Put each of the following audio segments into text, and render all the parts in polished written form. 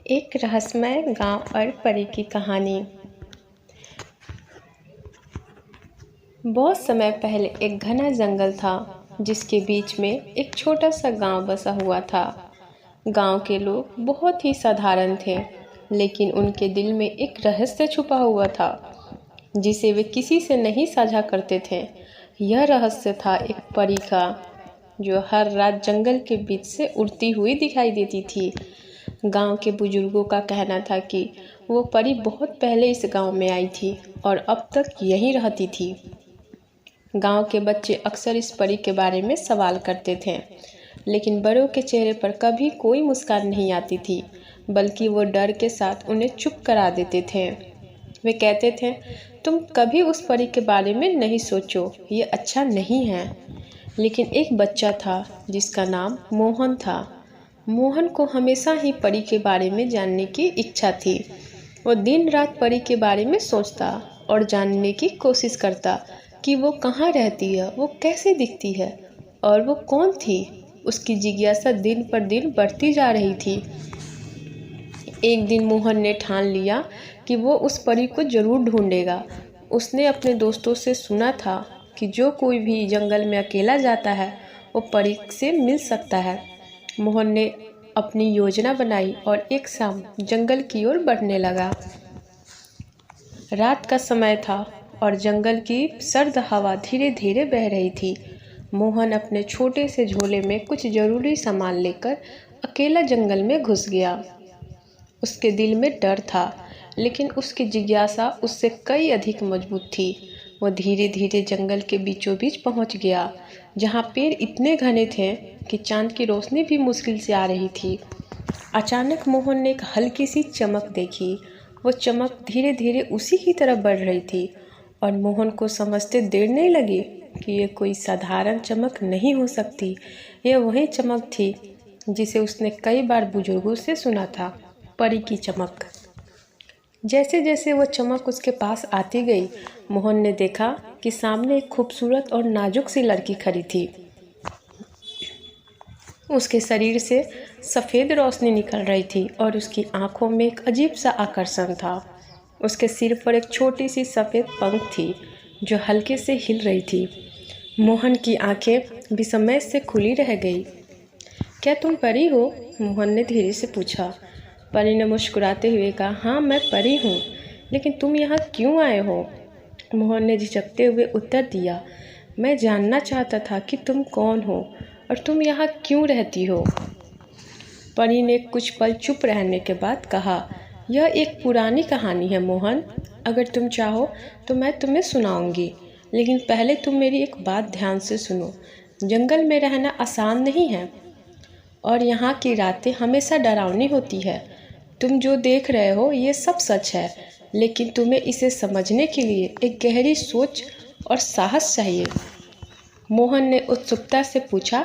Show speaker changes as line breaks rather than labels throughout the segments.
एक रहस्यमय गांव और परी की कहानी। बहुत समय पहले एक घना जंगल था जिसके बीच में एक छोटा सा गांव बसा हुआ था। गांव के लोग बहुत ही साधारण थे, लेकिन उनके दिल में एक रहस्य छुपा हुआ था जिसे वे किसी से नहीं साझा करते थे। यह रहस्य था एक परी का, जो हर रात जंगल के बीच से उड़ती हुई दिखाई देती थी। गांव के बुजुर्गों का कहना था कि वो परी बहुत पहले इस गांव में आई थी और अब तक यहीं रहती थी। गांव के बच्चे अक्सर इस परी के बारे में सवाल करते थे, लेकिन बड़ों के चेहरे पर कभी कोई मुस्कान नहीं आती थी, बल्कि वो डर के साथ उन्हें चुप करा देते थे। वे कहते थे, तुम कभी उस परी के बारे में नहीं सोचो, ये अच्छा नहीं है। लेकिन एक बच्चा था जिसका नाम मोहन था। मोहन को हमेशा ही परी के बारे में जानने की इच्छा थी। वो दिन रात परी के बारे में सोचता और जानने की कोशिश करता कि वो कहाँ रहती है, वो कैसे दिखती है और वो कौन थी। उसकी जिज्ञासा दिन पर दिन बढ़ती जा रही थी। एक दिन मोहन ने ठान लिया कि वो उस परी को जरूर ढूंढेगा। उसने अपने दोस्तों से सुना था कि जो कोई भी जंगल में अकेला जाता है वो परी से मिल सकता है। मोहन ने अपनी योजना बनाई और एक शाम जंगल की ओर बढ़ने लगा। रात का समय था और जंगल की सर्द हवा धीरे धीरे बह रही थी। मोहन अपने छोटे से झोले में कुछ जरूरी सामान लेकर अकेला जंगल में घुस गया। उसके दिल में डर था, लेकिन उसकी जिज्ञासा उससे कई अधिक मजबूत थी। वो धीरे धीरे जंगल के बीचों बीच पहुंच गया, जहां पेड़ इतने घने थे कि चांद की रोशनी भी मुश्किल से आ रही थी। अचानक मोहन ने एक हल्की सी चमक देखी। वो चमक धीरे धीरे उसी की तरफ बढ़ रही थी और मोहन को समझते देर नहीं लगी कि ये कोई साधारण चमक नहीं हो सकती। यह वही चमक थी जिसे उसने कई बार बुजुर्गों से सुना था, परी की चमक। जैसे जैसे वो चमक उसके पास आती गई, मोहन ने देखा कि सामने एक खूबसूरत और नाजुक सी लड़की खड़ी थी। उसके शरीर से सफ़ेद रोशनी निकल रही थी और उसकी आंखों में एक अजीब सा आकर्षण था। उसके सिर पर एक छोटी सी सफ़ेद पंख थी जो हल्के से हिल रही थी। मोहन की आंखें विस्मय से खुली रह गई। क्या तुम परी हो? मोहन ने धीरे से पूछा। परी ने मुस्कुराते हुए कहा, हाँ मैं परी हूँ, लेकिन तुम यहाँ क्यों आए हो? मोहन ने झिझकते हुए उत्तर दिया, मैं जानना चाहता था कि तुम कौन हो और तुम यहाँ क्यों रहती हो। परी ने कुछ पल चुप रहने के बाद कहा, यह एक पुरानी कहानी है मोहन, अगर तुम चाहो तो मैं तुम्हें सुनाऊंगी, लेकिन पहले तुम मेरी एक बात ध्यान से सुनो। जंगल में रहना आसान नहीं है और यहाँ की रातें हमेशा डरावनी होती है। तुम जो देख रहे हो ये सब सच है, लेकिन तुम्हें इसे समझने के लिए एक गहरी सोच और साहस चाहिए। मोहन ने उत्सुकता से पूछा,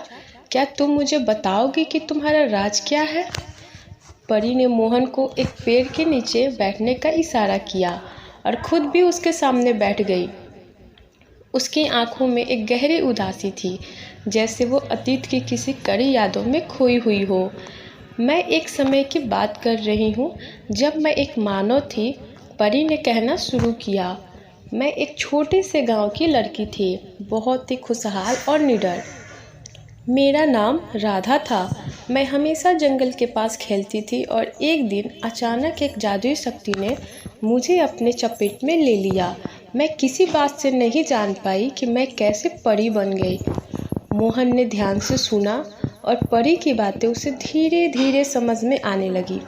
क्या तुम मुझे बताओगी कि तुम्हारा राज क्या है? परी ने मोहन को एक पेड़ के नीचे बैठने का इशारा किया और खुद भी उसके सामने बैठ गई। उसकी आंखों में एक गहरी उदासी थी, जैसे वो अतीत की किसी कड़ी यादों में खोई हुई हो। मैं एक समय की बात कर रही हूँ जब मैं एक मानव थी, परी ने कहना शुरू किया। मैं एक छोटे से गांव की लड़की थी, बहुत ही खुशहाल और निडर। मेरा नाम राधा था। मैं हमेशा जंगल के पास खेलती थी और एक दिन अचानक एक जादुई शक्ति ने मुझे अपने चपेट में ले लिया। मैं किसी बात से नहीं जान पाई कि मैं कैसे परी बन गई। मोहन ने ध्यान से सुना और परी की बातें उसे धीरे धीरे समझ में आने लगी।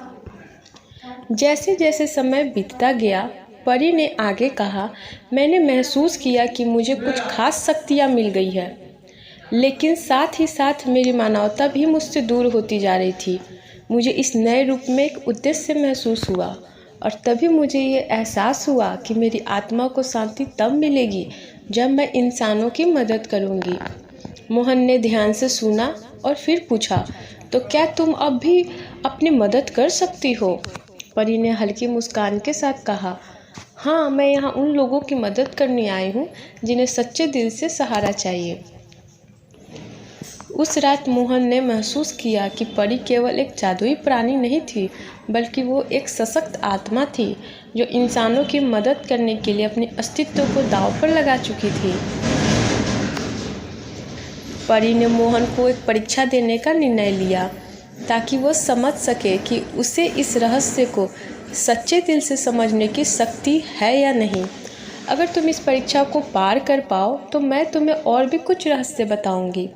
जैसे जैसे समय बीतता गया, परी ने आगे कहा, मैंने महसूस किया कि मुझे कुछ खास शक्तियाँ मिल गई है, लेकिन साथ ही साथ मेरी मानवता भी मुझसे दूर होती जा रही थी। मुझे इस नए रूप में एक उद्देश्य महसूस हुआ और तभी मुझे ये एहसास हुआ कि मेरी आत्मा को शांति तब मिलेगी जब मैं इंसानों की मदद करूँगी। मोहन ने ध्यान से सुना और फिर पूछा, तो क्या तुम अब भी अपनी मदद कर सकती हो? परी ने हल्की मुस्कान के साथ कहा, हाँ मैं यहाँ उन लोगों की मदद करने आई हूँ जिन्हें सच्चे दिल से सहारा चाहिए। उस रात मोहन ने महसूस किया कि परी केवल एक जादुई प्राणी नहीं थी, बल्कि वो एक सशक्त आत्मा थी जो इंसानों की मदद करने के लिए अपने अस्तित्व को दांव पर लगा चुकी थी। परी ने मोहन को एक परीक्षा देने का निर्णय लिया ताकि वो समझ सके कि उसे इस रहस्य को सच्चे दिल से समझने की शक्ति है या नहीं। अगर तुम इस परीक्षा को पार कर पाओ तो मैं तुम्हें और भी कुछ रहस्य बताऊंगी,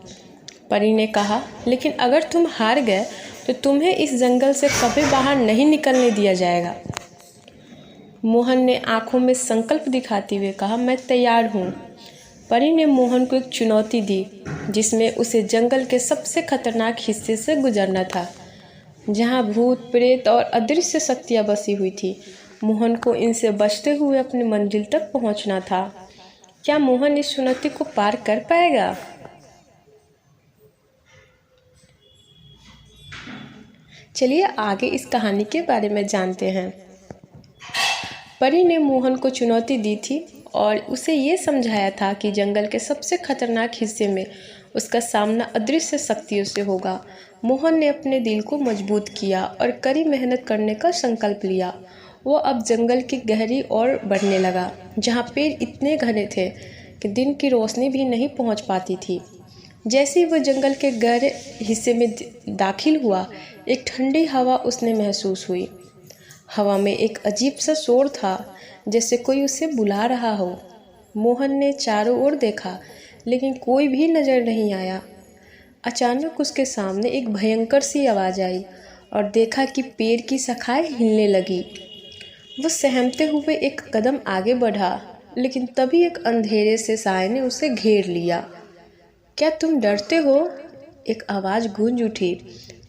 परी ने कहा। लेकिन अगर तुम हार गए तो तुम्हें इस जंगल से कभी बाहर नहीं निकलने दिया जाएगा। मोहन ने आंखों में संकल्प दिखाते हुए कहा, मैं तैयार हूँ। परी ने मोहन को एक चुनौती दी जिसमें उसे जंगल के सबसे खतरनाक हिस्से से गुजरना था, जहाँ भूत, प्रेत और अदृश्य शक्तियाँ बसी हुई थी। मोहन को इनसे बचते हुए अपनी मंजिल तक पहुँचना था। क्या मोहन इस चुनौती को पार कर पाएगा? चलिए आगे इस कहानी के बारे में जानते हैं। परी ने मोहन को चुनौती दी थी और उसे ये समझाया था कि जंगल के सबसे खतरनाक हिस्से में उसका सामना अदृश्य शक्तियों से होगा। मोहन ने अपने दिल को मजबूत किया और कड़ी मेहनत करने का संकल्प लिया। वो अब जंगल की गहरी ओर बढ़ने लगा, जहाँ पेड़ इतने घने थे कि दिन की रोशनी भी नहीं पहुँच पाती थी। जैसे ही वह जंगल के गहरे हिस्से में दाखिल हुआ, एक ठंडी हवा उसने महसूस हुई। हवा में एक अजीब सा शोर था, जैसे कोई उसे बुला रहा हो। मोहन ने चारों ओर देखा, लेकिन कोई भी नजर नहीं आया। अचानक उसके सामने एक भयंकर सी आवाज़ आई और देखा कि पेड़ की शाखाएं हिलने लगी। वो सहमते हुए एक कदम आगे बढ़ा, लेकिन तभी एक अंधेरे से साए ने उसे घेर लिया। क्या तुम डरते हो? एक आवाज़ गूंज उठी।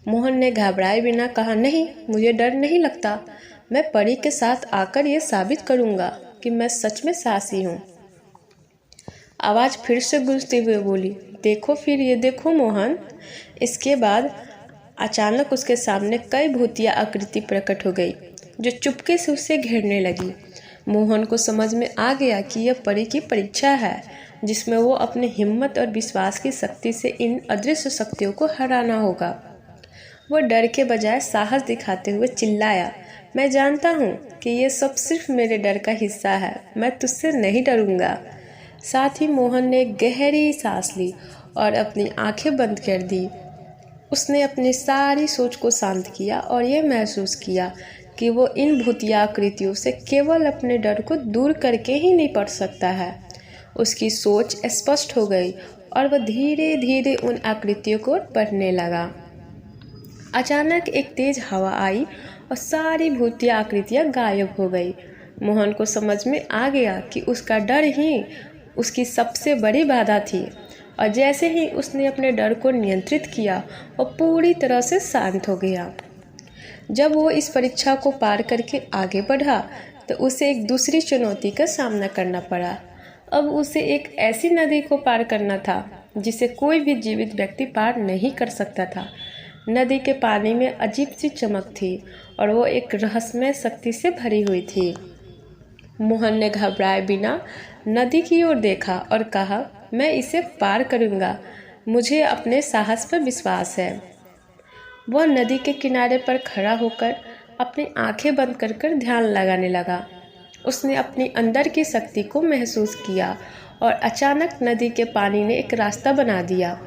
मोहन ने घबराए बिना कहा, नहीं, मुझे डर नहीं लगता। मैं परी के साथ आकर ये साबित करूंगा कि मैं सच में साहसी हूँ। आवाज़ फिर से गूंजते हुए बोली, देखो फिर ये देखो मोहन। इसके बाद अचानक उसके सामने कई भूतिया आकृति प्रकट हो गई जो चुपके से उसे घेरने लगी। मोहन को समझ में आ गया कि यह परी की परीक्षा है, जिसमें वो अपने हिम्मत और विश्वास की शक्ति से इन अदृश्य शक्तियों को हराना होगा। वो डर के बजाय साहस दिखाते हुए चिल्लाया, मैं जानता हूँ कि ये सब सिर्फ मेरे डर का हिस्सा है, मैं तुझसे नहीं डरूंगा। साथ ही मोहन ने गहरी सांस ली और अपनी आंखें बंद कर दी। उसने अपनी सारी सोच को शांत किया और ये महसूस किया कि वो इन भूतिया आकृतियों से केवल अपने डर को दूर करके ही निपट सकता है। उसकी सोच स्पष्ट हो गई और वह धीरे धीरे उन आकृतियों को बढ़ने लगा। अचानक एक तेज हवा आई और सारी भूतिया आकृतियाँ गायब हो गई। मोहन को समझ में आ गया कि उसका डर ही उसकी सबसे बड़ी बाधा थी, और जैसे ही उसने अपने डर को नियंत्रित किया, वो पूरी तरह से शांत हो गया। जब वो इस परीक्षा को पार करके आगे बढ़ा तो उसे एक दूसरी चुनौती का सामना करना पड़ा। अब उसे एक ऐसी नदी को पार करना था जिसे कोई भी जीवित व्यक्ति पार नहीं कर सकता था। नदी के पानी में अजीब सी चमक थी और वो एक रहस्यमय शक्ति से भरी हुई थी। मोहन ने घबराए बिना नदी की ओर देखा और कहा, मैं इसे पार करूँगा, मुझे अपने साहस पर विश्वास है। वह नदी के किनारे पर खड़ा होकर अपनी आंखें बंद कर ध्यान लगाने लगा। उसने अपनी अंदर की शक्ति को महसूस किया और अचानक नदी के पानी ने एक रास्ता बना दिया।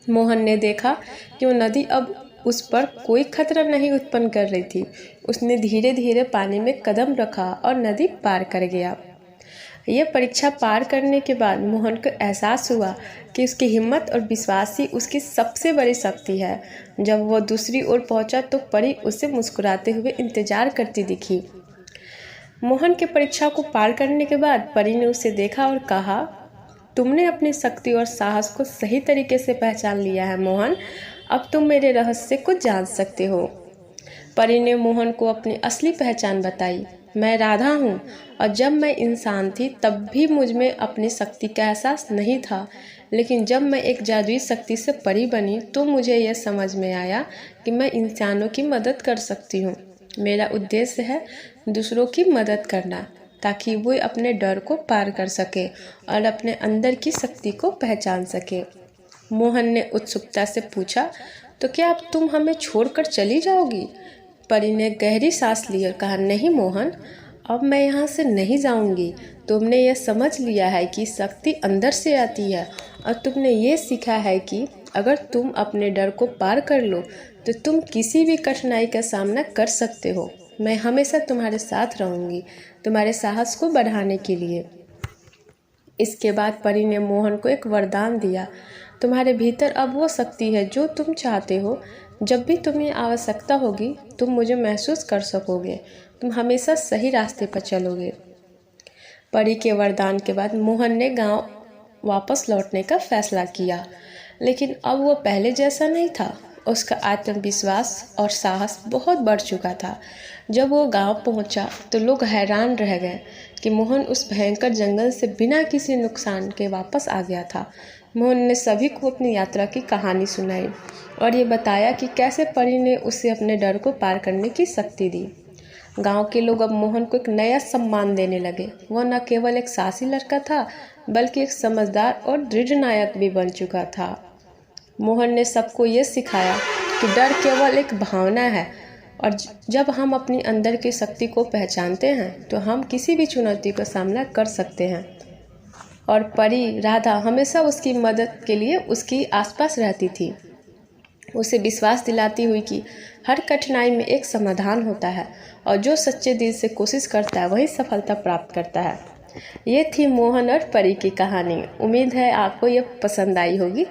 मोहन ने देखा कि वो नदी अब उस पर कोई खतरा नहीं उत्पन्न कर रही थी। उसने धीरे धीरे पानी में कदम रखा और नदी पार कर गया। यह परीक्षा पार करने के बाद मोहन को एहसास हुआ कि उसकी हिम्मत और विश्वास ही उसकी सबसे बड़ी शक्ति है। जब वह दूसरी ओर पहुंचा तो परी उसे मुस्कुराते हुए इंतजार करती दिखी। मोहन के परीक्षा को पार करने के बाद परी ने उसे देखा और कहा, तुमने अपनी शक्ति और साहस को सही तरीके से पहचान लिया है मोहन, अब तुम मेरे रहस्य को जान सकते हो। परी ने मोहन को अपनी असली पहचान बताई, मैं राधा हूँ और जब मैं इंसान थी तब भी मुझ में अपनी शक्ति का एहसास नहीं था, लेकिन जब मैं एक जादुई शक्ति से परी बनी तो मुझे यह समझ में आया कि मैं इंसानों की मदद कर सकती हूँ। मेरा उद्देश्य है दूसरों की मदद करना, ताकि वो अपने डर को पार कर सके और अपने अंदर की शक्ति को पहचान सके। मोहन ने उत्सुकता से पूछा, तो क्या अब तुम हमें छोड़कर चली जाओगी? परी ने गहरी सांस ली और कहा, नहीं मोहन, अब मैं यहाँ से नहीं जाऊँगी। तुमने यह समझ लिया है कि शक्ति अंदर से आती है और तुमने ये सीखा है कि अगर तुम अपने डर को पार कर लो तो तुम किसी भी कठिनाई का सामना कर सकते हो। मैं हमेशा तुम्हारे साथ रहूँगी, तुम्हारे साहस को बढ़ाने के लिए। इसके बाद परी ने मोहन को एक वरदान दिया, तुम्हारे भीतर अब वो शक्ति है जो तुम चाहते हो। जब भी तुम्हें आवश्यकता होगी तुम मुझे महसूस कर सकोगे, तुम हमेशा सही रास्ते पर चलोगे। परी के वरदान के बाद मोहन ने गांव वापस लौटने का फैसला किया, लेकिन अब वो पहले जैसा नहीं था। उसका आत्मविश्वास और साहस बहुत बढ़ चुका था। जब वो गांव पहुंचा तो लोग हैरान रह गए कि मोहन उस भयंकर जंगल से बिना किसी नुकसान के वापस आ गया था। मोहन ने सभी को अपनी यात्रा की कहानी सुनाई और ये बताया कि कैसे परी ने उसे अपने डर को पार करने की शक्ति दी। गांव के लोग अब मोहन को एक नया सम्मान देने लगे। वह न केवल एक साहसी लड़का था बल्कि एक समझदार और दृढ़ नायक भी बन चुका था। मोहन ने सबको ये सिखाया कि डर केवल एक भावना है और जब हम अपनी अंदर की शक्ति को पहचानते हैं तो हम किसी भी चुनौती का सामना कर सकते हैं। और परी राधा हमेशा उसकी मदद के लिए उसके आसपास रहती थी, उसे विश्वास दिलाती हुई कि हर कठिनाई में एक समाधान होता है और जो सच्चे दिल से कोशिश करता है वही सफलता प्राप्त करता है। ये थी मोहन और परी की कहानी। उम्मीद है आपको ये पसंद आई होगी।